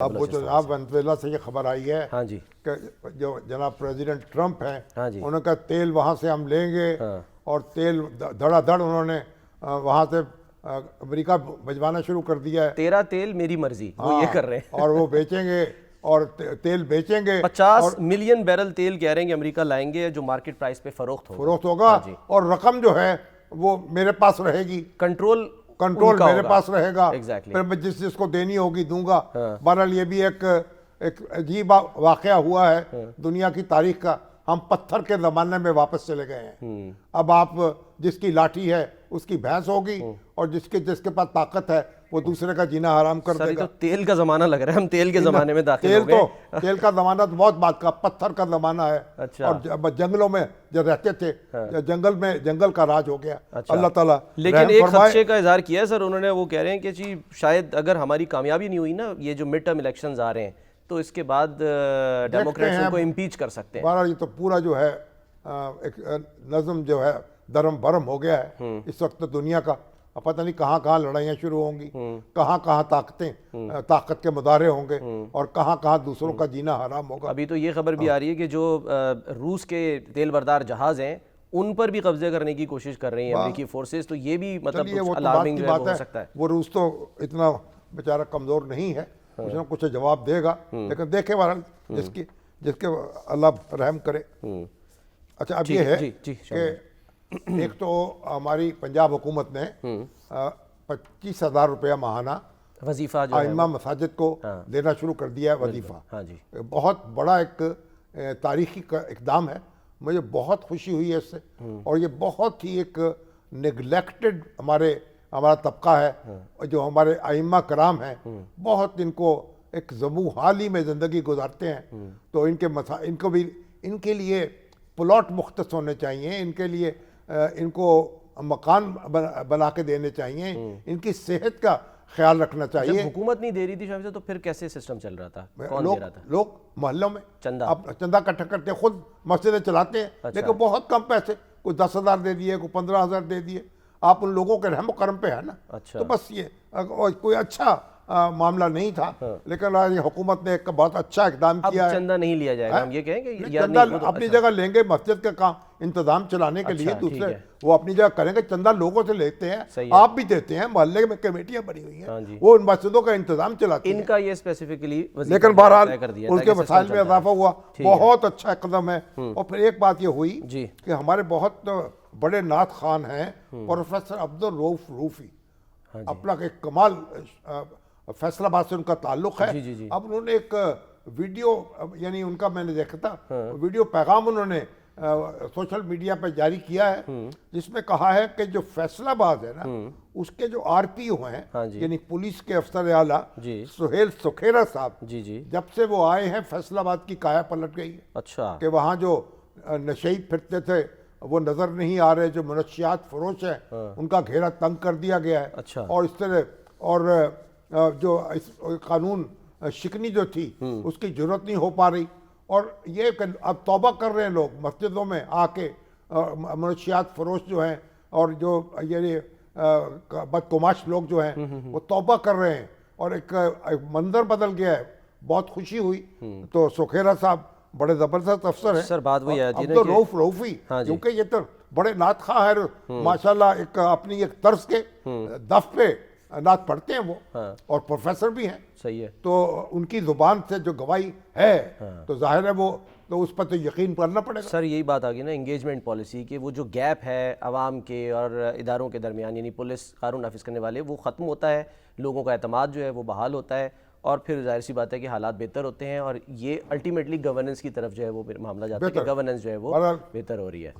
اب وہ تو جناب وینزویلا سے یہ خبر آئی ہے ہاں جی کہ جو جناب پریزیڈنٹ ٹرمپ ہیں ہاں جی انہوں نے کہا تیل وہاں سے ہم لیں گے اور تیل دھڑا دھڑ انہوں نے وہاں سے امریکہ بھجوانا شروع کر دیا ہے. تیرا تیل میری مرضی وہ یہ کر رہے ہیں اور وہ بیچیں گے اور تیل بیچیں گے. 50 ملین بیرل تیل کہہ رہے ہیں کہ امریکہ لائیں گے جو مارکیٹ پرائس پہ فروخت ہوگا اور رقم جو ہے وہ میرے پاس رہے گی, کنٹرول میرے پاس رہے گا. Exactly. پھر میں جس کو دینی ہوگی دوں گا. بہرحال یہ بھی ایک عجیب واقعہ ہوا ہے دنیا کی تاریخ کا. ہم پتھر کے زمانے میں واپس چلے گئے ہیں. اب آپ جس کی لاٹھی ہے اس کی بھینس ہوگی اور جس کے پاس طاقت ہے وہ دوسرے کا جینا حرام کر دے گا. تو تیل کا زمانہ لگ رہا ہے, ہم تیل کے زمانے میں داخل ہو گئے. تیل کا زمانہ تو بہت بات کا, پتھر کا زمانہ ہے. اور جنگلوں میں جب رہتے تھے جنگل کا راج ہو گیا. اللہ تعالیٰ لیکن ایک خدشے کا اظہار کیا ہے سر انہوں نے, وہ کہہ رہے ہیں کہ جی شاید اگر ہماری کامیابی نہیں ہوئی نا یہ جو مڈ ٹرم الیکشنز آ رہے ہیں تو اس کے بعد ڈیموکریٹس ان کو امپیچ کر سکتے ہیں. بہرحال یہ تو پورا جو ہے ایک نظم جو ہے درم برم ہو گیا ہے اس وقت دنیا کا. پتہ نہیں کہاں کہاں لڑائیاں شروع ہوں گی, کہاں کہاں طاقت کے مظاہرے ہوں گے اور کہاں کہاں دوسروں کا جینا حرام ہوگا. ابھی تو یہ خبر بھی آ رہی ہے کہ جو روس کے تیل بردار جہاز ہیں ان پر بھی قبضے کرنے کی کوشش کر رہی ہیں امریکی فورسز, تو یہ بھی مطلب الارمنگ ہو سکتا ہے. وہ روس تو اتنا بیچارہ کمزور نہیں ہے, کچھ نہ کچھ جواب دے گا, لیکن دیکھیں بہرحال جس کے اللہ رحم کرے. اچھا اب یہ ہے کہ ایک تو ہماری پنجاب حکومت نے 25,000 روپیہ ماہانہ وظیفہ ائمہ مساجد کو دینا شروع کر دیا ہے وظیفہ. بہت بڑا ایک تاریخی اقدام ہے, مجھے بہت خوشی ہوئی ہے اس سے. اور یہ بہت ہی ایک نگلیکٹڈ ہمارا طبقہ ہے, جو ہمارے ائمہ کرام ہیں بہت ان کو ایک زمو حالی میں زندگی گزارتے ہیں. تو ان کے لیے پلاٹ مختص ہونے چاہیے, ان کے لیے ان کو مکان بنا کے دینے چاہیے, ان کی صحت کا خیال رکھنا چاہیے. جب حکومت نہیں دے رہی تھی شاید سے تو پھر کیسے سسٹم چل رہا تھا, کون دے رہا تھا؟ لوگ محلوں میں چندہ اکٹھا کرتے ہیں, خود مسجدیں چلاتے ہیں لیکن بہت کم پیسے, کوئی 10,000 دے دیے, کوئی 15,000 دے دیے. آپ ان لوگوں کے رحم و کرم پہ ہے نا. تو بس یہ کوئی اچھا معاملہ نہیں تھا, لیکن حکومت نے ایک بہت اچھا اقدام کیا ہے. چندہ نہیں لیا جائے گا, ہم یہ کہیں کہ چندہ اپنی جگہ لیں گے مسجد کا کام انتظام چلانے کے لیے, دوسرے وہ اپنی جگہ کریں گے. چندہ لوگوں سے لیتے ہیں, آپ بھی دیتے ہیں, محلے میں کمیٹیاں بنی ہوئی ہیں, وہ ان مسجدوں کا انتظام چلاتے ہیں. ان کا یہ اسپیسیفکلی لیکن بہرحال ان کے وسائل میں اضافہ ہوا, بہت اچھا قدم ہے. اور پھر ایک بات یہ ہوئی کہ ہمارے بہت بڑے نعت خوان ہیں پروفیسر عبدالرؤف روفی, اپنا ایک کمال فیصل آباد سے ان کا تعلق ہے. اب انہوں نے ایک ویڈیو, یعنی ان کا میں نے دیکھا تھا ویڈیو پیغام انہوں نے سوشل میڈیا پہ جاری کیا ہے, جس میں کہا ہے کہ جو فیصل آباد ہے نا اس کے جو RPO ہیں یعنی پولیس کے افسر اعلیٰ سہیل سکھیرا صاحب, جب سے وہ آئے ہیں فیصل آباد کی کایا پلٹ گئی ہے. اچھا کہ وہاں جو نشئی پھرتے تھے وہ نظر نہیں آ رہے, جو منشیات فروش ہیں ان کا گھیرا تنگ کر دیا گیا ہے. اور اس طرح اور جو قانون شکنی جو تھی اس کی ضرورت نہیں ہو پا رہی. اور یہ کہ اب توبہ کر رہے ہیں لوگ مسجدوں میں آ کے, منشیات فروش جو ہیں اور جو یہ بدقماش لوگ جو ہیں وہ توبہ کر رہے ہیں, اور ایک منظر بدل گیا ہے. بہت خوشی ہوئی. تو سکھیرا صاحب بڑے زبردست افسر ہیں. سر بات وہی ہے عبدالرؤف روفی, کیونکہ یہ تو بڑے نعت خواہ ہے ماشاءاللہ, ایک اپنی ایک طرز کے دف پہ نعت پڑھتے ہیں وہ, اور پروفیسر بھی ہیں. صحیح ہے. تو ان کی زبان سے جو گواہی ہے تو ظاہر ہے وہ تو اس پر تو یقین کرنا پڑے گا. سر یہی بات آ گئی نا انگیجمنٹ پالیسی کہ وہ جو گیپ ہے عوام کے اور اداروں کے درمیان, یعنی پولیس قانون نافذ کرنے والے, وہ ختم ہوتا ہے, لوگوں کا اعتماد جو ہے وہ بحال ہوتا ہے, اور پھر ظاہر سی بات ہے کہ حالات بہتر ہوتے ہیں, اور یہ الٹیمیٹلی گورننس کی طرف جو ہے وہ معاملہ جاتا ہے کہ گورننس جو ہے وہ بہتر ہو رہی ہے.